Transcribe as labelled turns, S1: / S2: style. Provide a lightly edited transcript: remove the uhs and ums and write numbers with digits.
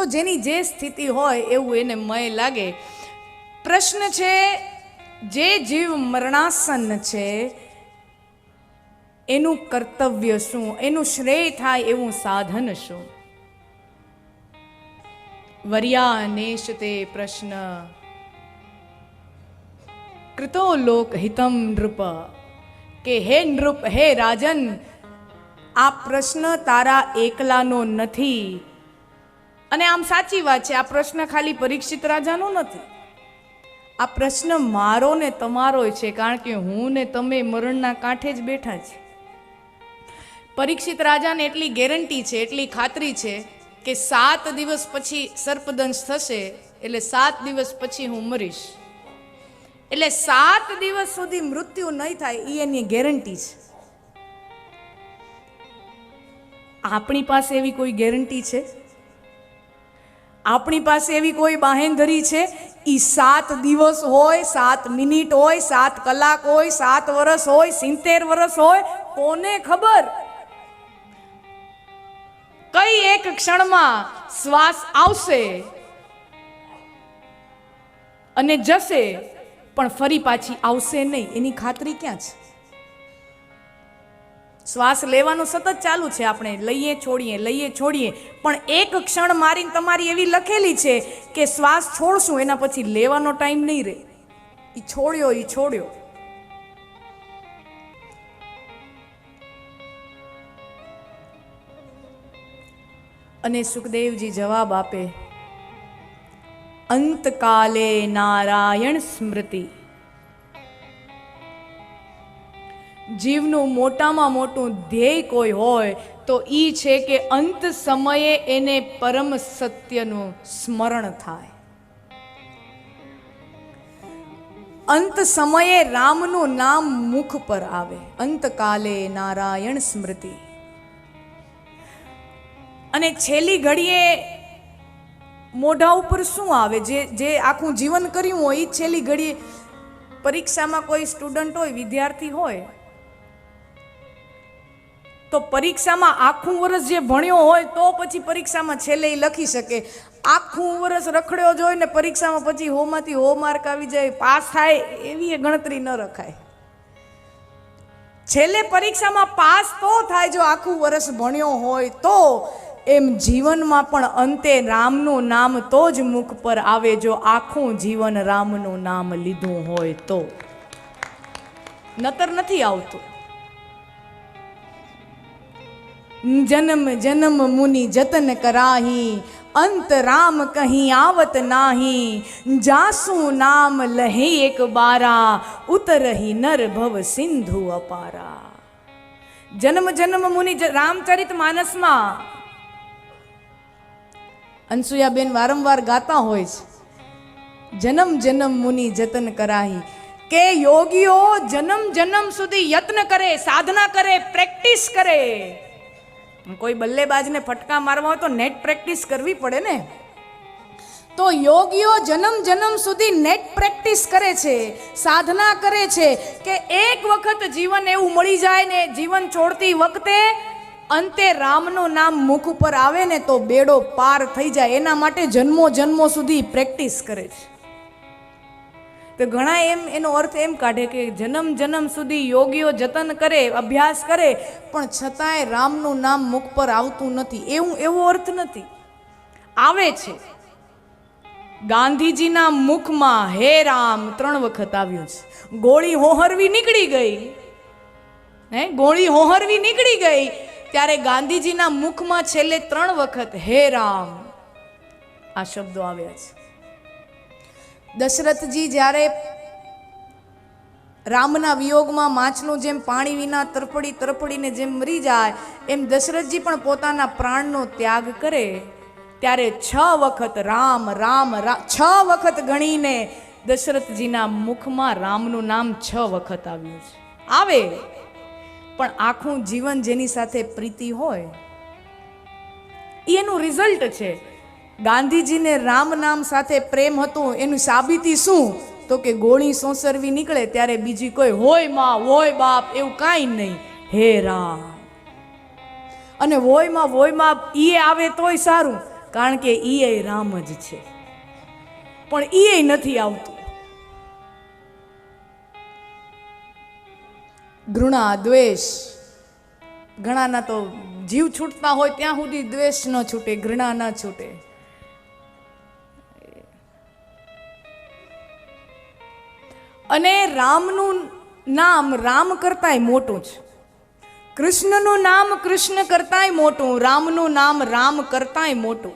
S1: તો જેની જે સ્થિતિ હોય એવું એને મય લાગે. પ્રશ્ન છે, જે જીવ મરણાસન્ન છે એનું કર્તવ્ય શું, એનું શ્રેય થાય એવું સાધન શું? વર્યાનેશ તે પ્રશ્ન કૃતો લોક હિતમ નૃપ, કે હે નૃપ, હે રાજન, આ પ્રશ્ન તારા એકલાનો નથી. અને આમ સાચી વાત છે, આ પ્રશ્ન ખાલી પરીક્ષિત રાજાનો નથી, આ પ્રશ્ન મારો ને તમારો છે, કારણ કે હું ને તમે મરણના કાંઠે જ બેઠા છે. પરીક્ષિત રાજાને એટલી ગેરંટી છે, એટલી ખાતરી છે કે 7 દિવસ પછી સર્પદંશ થશે, એટલે 7 દિવસ પછી હું મરીશ, એટલે 7 દિવસ સુધી મૃત્યુ નહીં થાય એ એની ગેરંટી છે. આપણી પાસે એવી કોઈ ગેરંટી છે? આપણી પાસે એવી કોઈ બાહેંધરી છે? ઈ 7 દિવસ હોય, 7 મિનિટ હોય, 7 કલાક હોય, 7 વર્ષ હોય, 70 વર્ષ હોય, કોને ખબર? કઈ એક ક્ષણમાં શ્વાસ આવશે અને જશે, પણ ફરી પાછી આવશે નહીં, એની ખાતરી ક્યાં છે? શ્વાસ લેવાનું સતત ચાલુ છે, આપણે લઈએ છોડીએ, લઈએ છોડીએ, પણ એક ક્ષણ મારીને તમારી એવી લખેલી છે કે શ્વાસ છોડશું એના પછી લેવાનો ટાઈમ નહીં રહે. ઈ છોડ્યો, ઈ છોડ્યો. અને સુખદેવજી જવાબ આપે, અંતકાલે નારાયણ સ્મૃતિ. જીવનું મોટામાં મોટું ધ્યેય કોઈ હોય તો ઈ છે કે અંત સમયે એને પરમ સત્યનું સ્મરણ થાય. અંત સમયે રામનું નામ મુખ પર આવે. અંતકાલે નારાયણ સ્મૃતિ. અને છેલ્લી ઘડીએ મોઢા ઉપર શું આવે? જે આખું જીવન કર્યું હોય એ છેલ્લી ઘડીએ. પરીક્ષામાં કોઈ સ્ટુડન્ટ હોય, વિદ્યાર્થી હોય, તો પરીક્ષામાં આખું વર્ષ જે ભણ્યો હોય તો પછી પરીક્ષામાં છેલ્લે એ લખી શકે. આખું વર્ષ રખડ્યો જ હોય ને પરીક્ષામાં પછી 100 માંથી 100 માર્ક આવી જાય, પાસ થાય, એવી ગણતરી ન રખાય. છેલ્લે પરીક્ષામાં પાસ તો થાય જો આખું વર્ષ ભણ્યો હોય તો. એમ જીવનમાં પણ અંતે રામનું નામ તો જ મુખ પર આવે જો આખું જીવન રામનું નામ લીધું હોય તો. નતર નથી આવતું. જન્મ જન્મ મુનિ જતન કરાહી, અંત રામ કહી આવત નાહી, જાસુ નામ લહી એક બારા, ઉતરહી નર ભવ સિંધુ અપારા. જન્મ જન્મ મુનિ, રામચરિત માનસમાં અનસુયાબેન વારંવાર ગાતા હોય છે, જન્મ જન્મ મુનિ જતન કરાહી, કે યોગીઓ જન્મ જન્મ સુધી યત્ન કરે, સાધના કરે, પ્રેક્ટિસ કરે. કોઈ બલ્લેબાજને ફટકા મારવા હોય તો નેટ પ્રેક્ટિસ કરવી પડે ને. તો યોગીઓ જન્મ જન્મ સુધી નેટ પ્રેક્ટિસ કરે છે, સાધના કરે છે કે એક વખત જીવન એવું મળી જાય ને જીવન છોડતી વખતે અંતે રામનું નામ મુખ ઉપર આવે ને તો બેડો પાર થઈ જાય. એના માટે જન્મો જન્મો સુધી પ્રેક્ટિસ કરે છે. તો ઘણા એનો અર્થ એમ કાઢે કે જન્મ જન્મ સુધી યોગીઓ જતન કરે, અભ્યાસ કરે, પણ છતાંય રામનું નામ મુખ પર આવતું નથી. એવો અર્થ નથી. આવે છે. ગાંધીજીના મુખમાં હે રામ 3 વખત આવ્યું છે. ગોળી હોહરવી નીકળી ગઈ, ગોળી હોહરવી નીકળી ગઈ ત્યારે ગાંધીજીના મુખમાં છેલ્લે 3 વખત હે રામ આ શબ્દો આવ્યા છે. દશરથજી જ્યારે રામના વિયોગમાં માછલું જેમ પાણી વિના તરફડી તરફડીને જેમ મરી જાય એમ દશરથજી પણ પોતાના પ્રાણનો ત્યાગ કરે ત્યારે 6 વખત રામ રામ 6 વખત ગણીને દશરથજીના મુખમાં રામનું નામ 6 વખત આવ્યું છે. આવે પણ આખું જીવન જેની સાથે પ્રીતિ હોય એનું રિઝલ્ટ છે. ગાંધીજીને રામ નામ સાથે પ્રેમ હતો એનું સાબિતી શું? તો કે ગોળી સોંસરવી નીકળે ત્યારે બીજી કોઈ હોય માં હોય બાપ એવું કાંઈ નહીં, હે રામ. અને વોય માં એ આવે તોય સારું, કારણ કે એ રામ જ છે, પણ એ નથી આવતું. ઘૃણા, દ્વેષ, ઘણાના તો જીવ છૂટતા હોય ત્યાં સુધી દ્વેષ ન છૂટે, ઘૃણા ન છૂટે. અને રામનું નામ રામ કરતાંય મોટું છે, કૃષ્ણનું નામ કૃષ્ણ કરતાંય મોટું, રામનું નામ રામ કરતાંય મોટું.